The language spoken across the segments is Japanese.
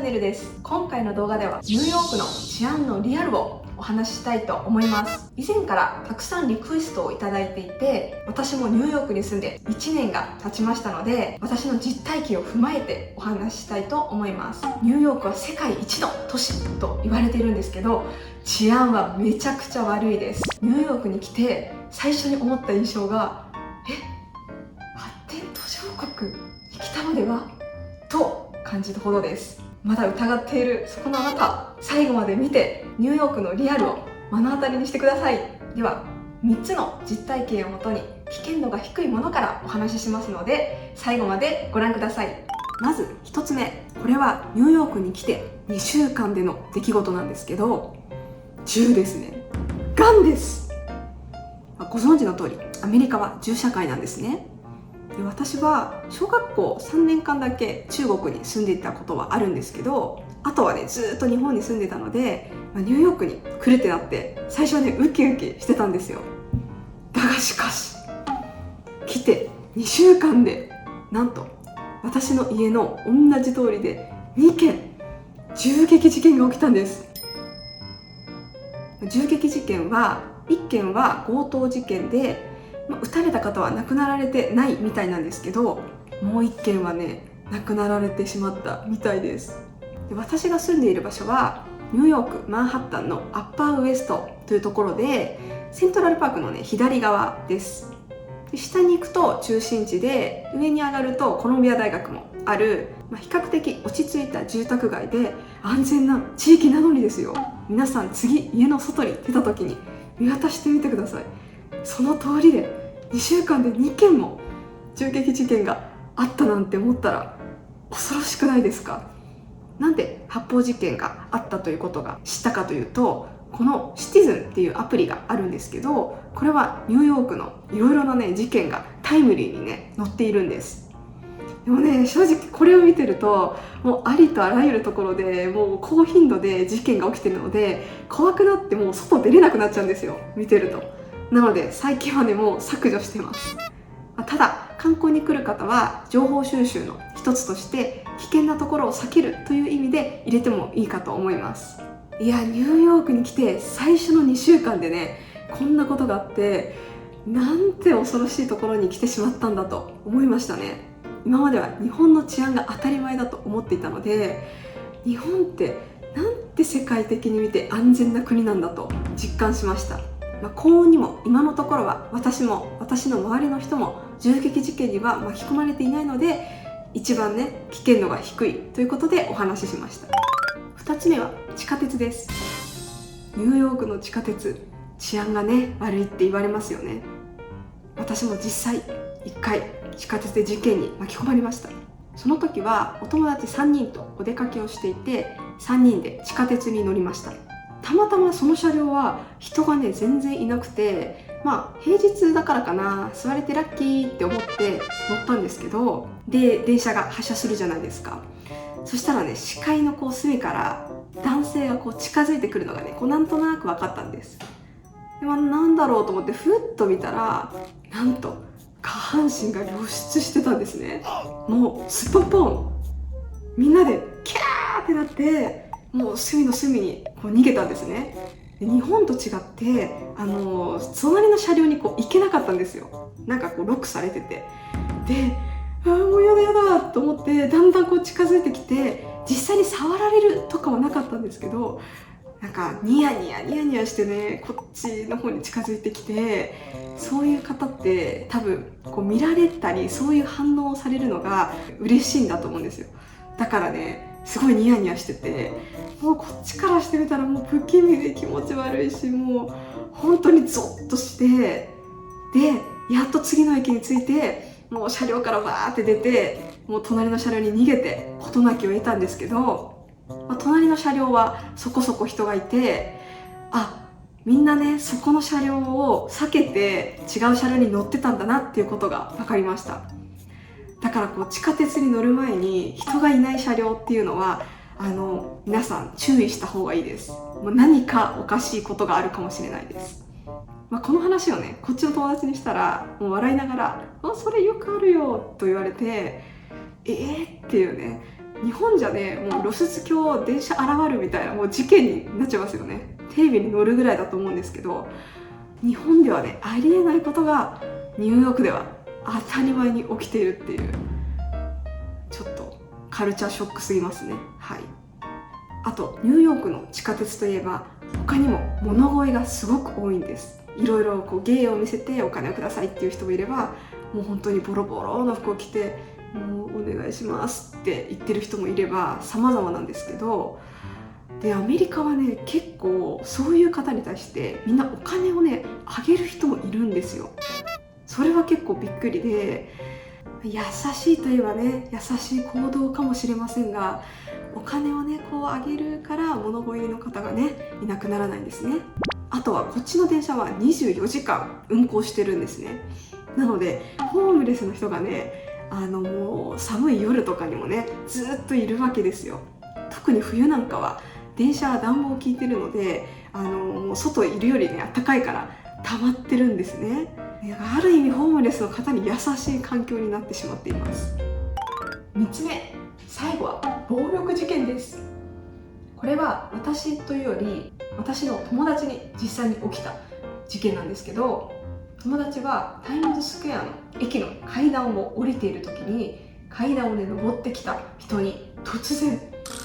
チャンネルです。今回の動画ではニューヨークの治安のリアルをお話ししたいと思います。以前からたくさんリクエストをいただいていて、私もニューヨークに住んで1年が経ちましたので、私の実体験を踏まえてお話ししたいと思います。ニューヨークは世界一の都市と言われているんですけど、治安はめちゃくちゃ悪いです。ニューヨークに来て最初に思った印象が、発展途上国に来たのではと感じるほどです。まだ疑っているそこのあなた、最後まで見てニューヨークのリアルを目の当たりにしてください。では3つの実体験をもとに危険度が低いものからお話ししますので、最後までご覧ください。まず1つ目、これはニューヨークに来て2週間での出来事なんですけど、銃ですね。ガンです。ご存知の通りアメリカは銃社会なんですね。で、私は小学校3年間だけ中国に住んでいたことはあるんですけど、あとはねずっと日本に住んでたので、ニューヨークに来るってなって最初はねウキウキしてたんですよ。だがしかし来て2週間でなんと私の家の同じ通りで2件銃撃事件が起きたんです。銃撃事件は1件は強盗事件で、撃たれた方は亡くなられてないみたいなんですけど、もう1件はね亡くなられてしまったみたいです。で、私が住んでいる場所はニューヨークマンハッタンのアッパーウエストというところで、セントラルパークのね左側です。で、下に行くと中心地で、上に上がるとコロンビア大学もある、比較的落ち着いた住宅街で安全な地域なのにですよ、皆さん次家の外に出た時に見渡してみてください。その通りで2週間で2件も銃撃事件があったなんて思ったら恐ろしくないですか？なんで発砲事件があったということが知ったかというと、このシティズンっていうアプリがあるんですけど、これはニューヨークのいろいろなね事件がタイムリーにね載っているんです。でもね、正直これを見てるともうありとあらゆるところでもう高頻度で事件が起きてるので、怖くなってもう外出れなくなっちゃうんですよ、見てると。なので最近はねもう削除してます。ただ観光に来る方は情報収集の一つとして危険なところを避けるという意味で入れてもいいかと思います。いや、ニューヨークに来て最初の2週間でねこんなことがあって、なんて恐ろしいところに来てしまったんだと思いましたね。今までは日本の治安が当たり前だと思っていたので、日本ってなんて世界的に見て安全な国なんだと実感しました。幸運にも今のところは私も私の周りの人も銃撃事件には巻き込まれていないので、一番ね危険度が低いということでお話ししました。2つ目は地下鉄です。ニューヨークの地下鉄、治安がね悪いって言われますよね。私も実際1回地下鉄で事件に巻き込まれました。その時はお友達3人とお出かけをしていて、3人で地下鉄に乗りました。たまたまその車両は人がね全然いなくて、平日だからかな、座れてラッキーって思って乗ったんですけど、で電車が発車するじゃないですか。そしたらね視界の隅から男性が近づいてくるのがねなんとなく分かったんです。で、なんだろうと思ってふっと見たら、なんと下半身が露出してたんですね。もうスッポンポン、みんなでキャーってなってもう隅の隅に逃げたんですね。で、日本と違って隣の車両に行けなかったんですよ。なんかロックされてて、でもうやだやだと思ってだんだん近づいてきて、実際に触られるとかはなかったんですけど、なんかニヤニヤしてねこっちの方に近づいてきて、そういう方って多分見られたりそういう反応をされるのが嬉しいんだと思うんですよ。だからねすごいニヤニヤしてて、もうこっちからしてみたらもう不気味で気持ち悪いし、もう本当にゾッとして、でやっと次の駅に着いて、もう車両からバーって出て、もう隣の車両に逃げて事なきを得たんですけど、隣の車両はそこそこ人がいて、みんなねそこの車両を避けて違う車両に乗ってたんだなっていうことが分かりました。だから地下鉄に乗る前に人がいない車両っていうのは皆さん注意した方がいいです。もう何かおかしいことがあるかもしれないです。この話をねこっちの友達にしたら、もう笑いながらそれよくあるよと言われて、っていうね、日本じゃね、もう露出狂、電車現るみたいなもう事件になっちゃいますよね。テレビに載るぐらいだと思うんですけど、日本ではね、ありえないことがニューヨークでは当たり前に起きているっていう、ちょっとカルチャーショックすぎますね。はい。あとニューヨークの地下鉄といえば他にも物乞いがすごく多いんです。いろいろこう芸を見せてお金をくださいっていう人もいれば、もう本当にボロボロの服を着てもうお願いしますって言ってる人もいれば、様々なんですけど、でアメリカはね、結構そういう方に対してみんなお金をねあげる人もいるんですよ。それは結構びっくりで、優しいといえばね、優しい行動かもしれませんが、お金をねこうあげるから物乞いの方がねいなくならないんですね。あとはこっちの電車は24時間運行してるんですね。なのでホームレスの人がね、もう寒い夜とかにもねずっといるわけですよ。特に冬なんかは電車は暖房効いてるので、もう外いるよりね暖かいから溜まってるんですね。ある意味ホームレスの方に優しい環境になってしまっています。3つ目、最後は暴力事件です。これは私というより私の友達に実際に起きた事件なんですけど、友達はタイムズスクエアの駅の階段を降りている時に、階段をね登ってきた人に突然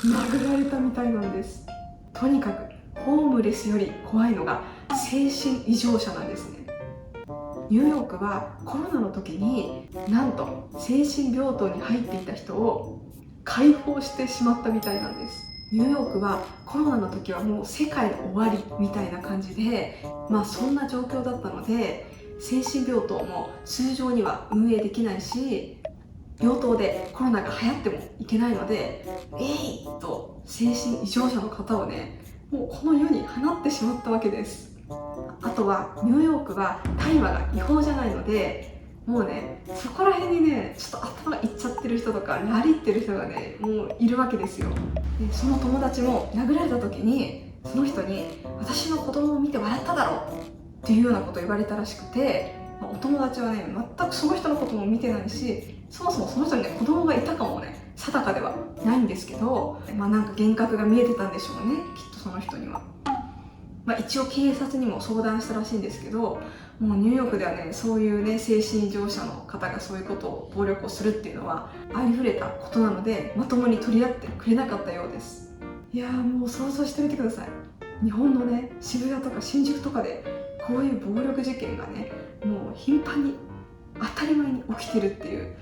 殴られたみたいなんです。とにかくホームレスより怖いのが精神異常者なんですね。ニューヨークはコロナの時になんと精神病棟に入っていた人を解放してしまったみたいなんです。ニューヨークはコロナの時はもう世界の終わりみたいな感じで、そんな状況だったので、精神病棟も通常には運営できないし、病棟でコロナが流行ってもいけないので、と精神異常者の方をねもうこの世に放ってしまったわけです。あとはニューヨークは大麻が違法じゃないので、もうねそこら辺にねちょっと頭がいっちゃってる人とかラリってる人がねもういるわけですよ。でその友達も殴られた時にその人に私の子供を見て笑っただろっていうようなことを言われたらしくて、お友達はね全くその人のことも見てないし、そもそもその人にね子供がいたかもね定かではないんですけど、なんか幻覚が見えてたんでしょうね、きっとその人には。一応警察にも相談したらしいんですけど、もうニューヨークではねそういうね精神異常者の方がそういうことを暴力をするっていうのはありふれたことなので、まともに取り合ってくれなかったようです。いやーもう想像してみてください。日本のね渋谷とか新宿とかでこういう暴力事件がねもう頻繁に当たり前に起きてるっていう、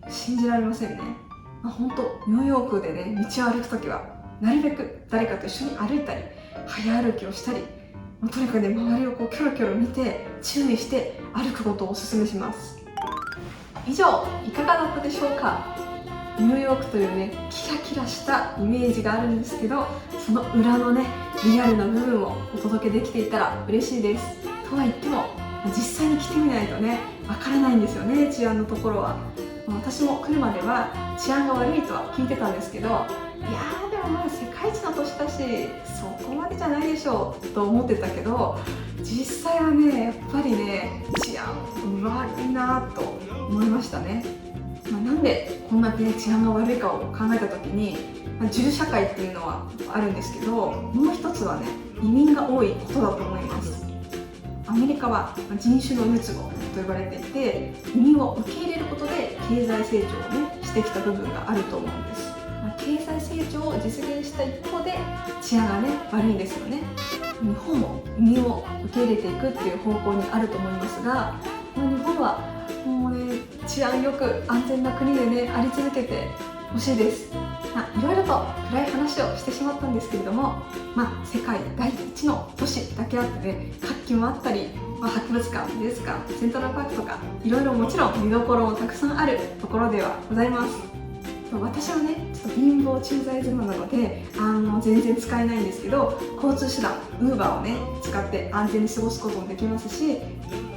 信じられませんね。本当ニューヨークでね道を歩くときはなるべく誰かと一緒に歩いたり早歩きをしたり、とにかくね周りをこうキョロキョロ見て注意して歩くことをお勧めします。以上いかがだったでしょうか。ニューヨークというねキラキラしたイメージがあるんですけど、その裏のねリアルな部分をお届けできていたら嬉しいです。とは言っても実際に来てみないとねわからないんですよね、治安のところは。私も来るまでは治安が悪いとは聞いてたんですけど、いやーでも世界一の都市だしそこまでじゃないでしょうと思ってたけど、実際はねやっぱりね治安悪いなと思いましたね。なんでこんなに治安が悪いかを考えた時に、銃社会っていうのはあるんですけど、もう一つはね移民が多いことだと思います。アメリカは人種のるつぼと呼ばれていて、移民を受け入れることで経済成長をねしてきた部分があると思うんです。経済成長を実現した一方で治安がね悪いんですよね。日本も移民を受け入れていくっていう方向にあると思いますが、日本はもうね治安よく安全な国でねあり続けてほしいです。いろいろと暗い話をしてしまったんですけれども、世界第一の都市だけあってね活気もあったり、博物館、美術館、セントラルパークとかいろいろもちろん見どころもたくさんあるところではございます。私はねちょっと貧乏駐在妻なので全然使えないんですけど、交通手段 Uber をね使って安全に過ごすこともできますし、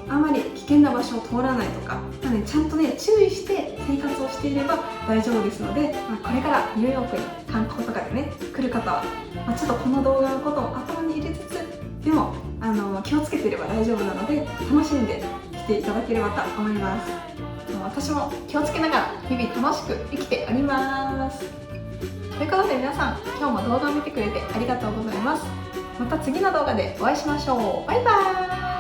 あまり危険な場所を通らないとか、ちゃんとね注意して生活をしていれば大丈夫ですので、これからニューヨークに観光とかでね来る方は、ちょっとこの動画のことを頭に入れつつでも気をつけていれば大丈夫なので、楽しんで来ていただければと思います。私も気をつけながら日々楽しく生きております。ということで皆さん、今日も動画を見てくれてありがとうございます。また次の動画でお会いしましょう。バイバーイ。